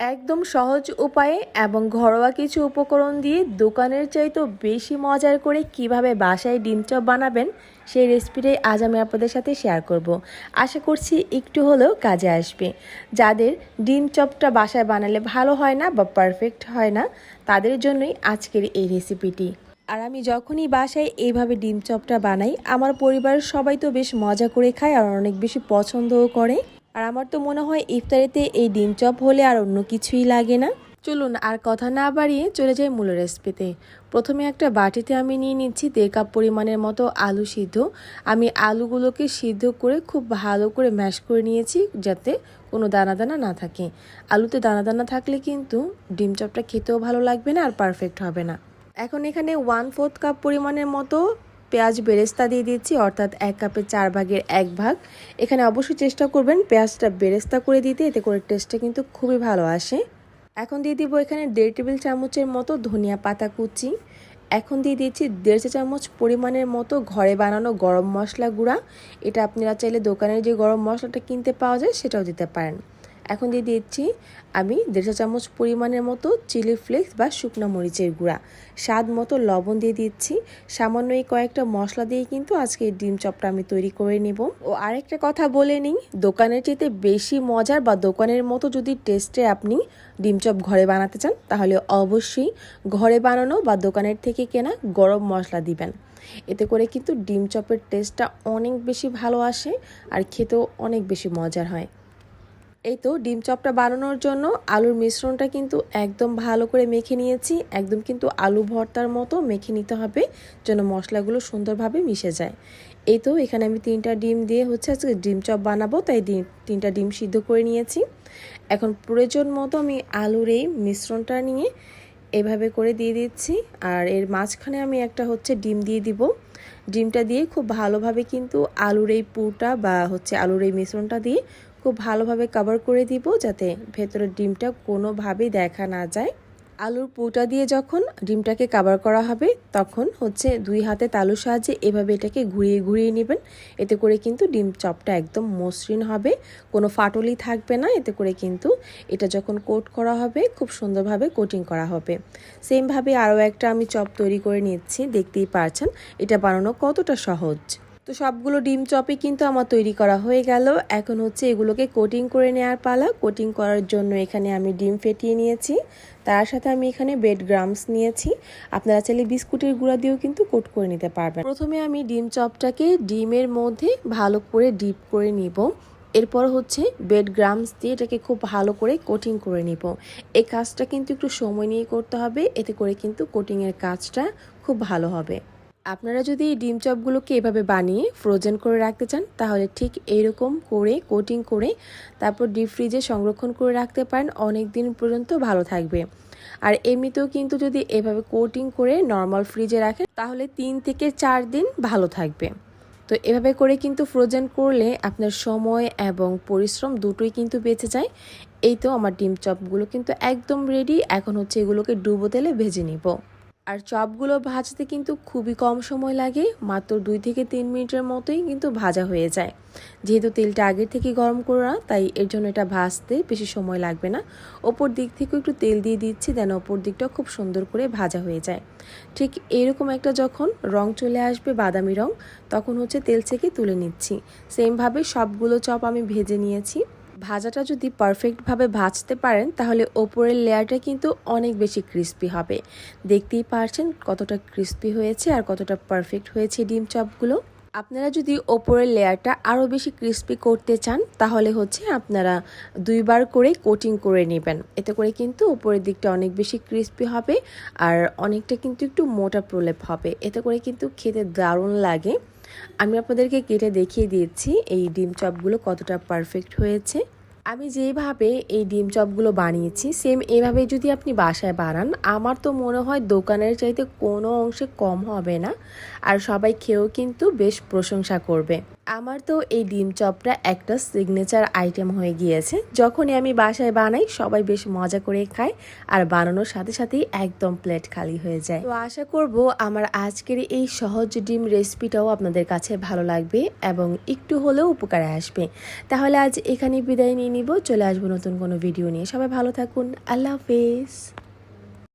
একদম সহজ উপায়ে এবং ঘরোয়া কিছু উপকরণ দিয়ে দোকানের চাইতেও বেশি মজার করে কিভাবে বাসায় ডিম চপ বানাবেন সেই রেসিপিটাই আজ আমি আপনাদের সাথে শেয়ার করব। আশা করছি একটু হলেও কাজে আসবে। যাদের ডিম চপটা বাসায় বানালে ভালো হয় না বা পারফেক্ট হয় না, তাদের জন্যই আজকের এই রেসিপিটি। আর আমি যখনই বাসায় এইভাবে ডিম চপটা বানাই, আমার পরিবারের সবাই তো বেশ মজা করে খায় আর অনেক বেশি পছন্দও করে। আর আমার তো মনে হয় ইফতারিতে এই ডিম চপ হলে আর অন্য কিছুই লাগে না। চলুন আর কথা না বাড়িয়ে চলে যাই মূল রেসিপিতে। প্রথমে একটা বাটিতে আমি নিয়ে নিচ্ছি 1.5 কাপ পরিমাণের মতো আলু সিদ্ধ। আমি আলুগুলোকে সিদ্ধ করে খুব ভালো করে ম্যাশ করে নিয়েছি, যাতে কোনো দানা দানা না থাকে। আলুতে দানা দানা থাকলে কিন্তু ডিম চপটা খেতেও ভালো লাগবে না আর পারফেক্ট হবে না। এখন এখানে 1/4 কাপ পরিমাণের মতো পেঁয়াজ বেরেস্তা দিয়ে দিচ্ছি, অর্থাৎ 1 কাপের 4 ভাগের 1 ভাগ। এখানে অবশ্যই চেষ্টা করবেন পেঁয়াজটা বেরেস্তা করে দিতে, এতে করে টেস্টটা কিন্তু খুবই ভালো আসে। এখন দিয়ে দিব এখানে 1.5 টেবিল চামচের মতো ধনিয়া পাতা কুচি। এখন দিয়ে দিচ্ছি 1.5 চা চামচ পরিমাণের মতো ঘরে বানানো গরম মশলা গুঁড়া। এটা আপনারা চাইলে দোকানের যে গরম মশলাটা কিনতে পাওয়া যায় সেটাও দিতে পারেন। এখন দিয়ে দিচ্ছি আমি 1.5 চা চামচ পরিমাণের মতো চিলি ফ্লেক্স বা শুকনো মরিচের গুঁড়া। স্বাদ মতো লবণ দিয়ে দিচ্ছি। সামান্য এই কয়েকটা মশলা দিয়ে কিন্তু আজকে ডিম চপটা আমি তৈরি করে নেব। ও আরেকটা কথা বলে নিই, দোকানের চাইতে বেশি মজার বা দোকানের মতো যদি টেস্টে আপনি ডিম চপ ঘরে বানাতে চান, তাহলে অবশ্যই ঘরে বানানো বা দোকানের থেকে কেনা গরম মশলা দিবেন। এতে করে কিন্তু ডিম চপের টেস্টটা অনেক বেশি ভালো আসে আর খেতেও অনেক বেশি মজার হয়। এই তো ডিম চপটা বানানোর জন্য আলুর মিশ্রণটা কিন্তু একদম ভালো করে মেখে নিয়েছি। একদম কিন্তু আলু ভর্তার মতো মেখে নিতে হবে, যেন মশলাগুলো সুন্দরভাবে মিশে যায়। এই তো এখানে আমি 3টা ডিম দিয়ে আজকে ডিম চপ বানাবো, তাই 3টা ডিম সিদ্ধ করে নিয়েছি। এখন প্রয়োজন মতো আমি আলুর এই মিশ্রণটা নিয়ে এভাবে করে দিয়ে দিচ্ছি, আর এর মাঝখানে আমি একটা ডিম দিয়ে দিব। ডিমটা দিয়ে খুব ভালোভাবে কিন্তু আলুর এই পুরটা বা আলুর এই মিশ্রণটা দিয়ে খুব ভালোভাবে কভার করে দিব, যাতে ভেতরের ডিমটা কোনোভাবেই দেখা না যায়। আলুর পুরটা দিয়ে যখন ডিমটাকে কভার করা হবে, তখন 2 হাতে তালুর সাহায্যে এভাবে এটাকে ঘুরিয়ে ঘুরিয়ে নেবেন। এতে করে কিন্তু ডিম চপটা একদম মসৃণ হবে, কোনো ফাটলই থাকবে না। এতে করে কিন্তু এটা যখন কোট করা হবে খুব সুন্দরভাবে কোটিং করা হবে। সেমভাবে আরও একটা আমি চপ তৈরি করে নিচ্ছি, দেখতেই পারছেন এটা বানানো কতটা সহজ। তো সবগুলো ডিম চপই কিন্তু আমার তৈরি করা হয়ে গেল। এখন এগুলোকে কোটিং করে নেওয়ার পালা। কোটিং করার জন্য এখানে আমি ডিম ফেটিয়ে নিয়েছি, তার সাথে আমি এখানে ব্রেড ক্রাম্বস নিয়েছি। আপনারা চাইলে বিস্কুটের গুঁড়া দিয়েও কিন্তু কোট করে নিতে পারবেন। প্রথমে আমি ডিম চপটাকে ডিমের মধ্যে ভালো করে ডিপ করে নিব। এরপর ব্রেড ক্রাম্বস দিয়ে এটাকে খুব ভালো করে কোটিং করে নিব। এই কাজটা কিন্তু একটু সময় নিয়ে করতে হবে, এতে করে কিন্তু কোটিংয়ের কাজটা খুব ভালো হবে। আপনারা যদি এই ডিম চপগুলোকে এভাবে বানিয়ে ফ্রোজেন করে রাখতে চান, তাহলে ঠিক এইরকম করে কোটিং করে তারপর ডিপ ফ্রিজে সংরক্ষণ করে রাখতে পারেন, অনেক দিন পর্যন্ত ভালো থাকবে। আর এমনিতেও কিন্তু যদি এভাবে কোটিং করে নর্মাল ফ্রিজে রাখেন, তাহলে 3 থেকে 4 দিন ভালো থাকবে। তো এভাবে করে কিন্তু ফ্রোজেন করলে আপনার সময় এবং পরিশ্রম দুটোই কিন্তু বেঁচে যায়। এই তো আমার ডিম চপগুলো কিন্তু একদম রেডি। এখন এগুলোকে ডুবো তেলে ভেজে নিব। আর চপগুলো ভাজতে কিন্তু খুবই কম সময় লাগে, মাত্র 2 থেকে 3 মিনিটের মতোই কিন্তু ভাজা হয়ে যায়। যেহেতু তেলটা আগের থেকে গরম করা, তাই এর জন্য এটা ভাজতে বেশি সময় লাগবে না। ওপর দিক থেকেও একটু তেল দিয়ে দিচ্ছি, যেন ওপর দিকটা খুব সুন্দর করে ভাজা হয়ে যায়। ঠিক এরকম একটা যখন রং চলে আসবে, বাদামি রং, তখন তেল থেকে তুলে নিচ্ছি। সেমভাবে সবগুলো চপ আমি ভেজে নিয়েছি। ভাজাটা যদি পারফেক্টভাবে ভাজতে পারেন, তাহলে ওপরের লেয়ারটা কিন্তু অনেক বেশি ক্রিস্পি হবে। দেখতেই পারছেন কতটা ক্রিস্পি হয়েছে আর কতটা পারফেক্ট হয়েছে ডিম চপগুলো। আপনারা যদি ওপরের লেয়ারটা আরও বেশি ক্রিস্পি করতে চান, তাহলে আপনারা 2 বার করে কোটিং করে নেবেন। এতে করে কিন্তু ওপরের দিকটা অনেক বেশি ক্রিস্পি হবে আর অনেকটা কিন্তু একটু মোটা প্রলেপ হবে। এতে করে কিন্তু খেতে দারুণ লাগে। আমি আপনাদেরকে কেটে দেখিয়ে দিয়েছি এই ডিম চপগুলো কতটা পারফেক্ট হয়েছে। আমি যেভাবে এই ডিম চপগুলো বানিয়েছি, সেম এভাবে যদি আপনি বাসায় বানান, আমার তো মনে হয় দোকানের চাইতে কোনো অংশে কম হবে না আর সবাই খেয়েও কিন্তু বেশ প্রশংসা করবে। আমার তো এই ডিম চপটা একটা সিগনেচার আইটেম হয়ে গিয়েছে। যখনই আমি বাসায় বানাই সবাই বেশ মজা করে খায়, আর বানানোর সাথে সাথেই একদম প্লেট খালি হয়ে যায়। তো আশা করব আমার আজকের এই সহজ ডিম রেসিপিটাও আপনাদের কাছে ভালো লাগবে এবং একটু হলেও উপকারে আসবে। তাহলে আজ এখানে বিদায় নিয়ে নিব, চলে আসবো নতুন কোনো ভিডিও নিয়ে। সবাই ভালো থাকুন, আল্লাহ হাফেজ।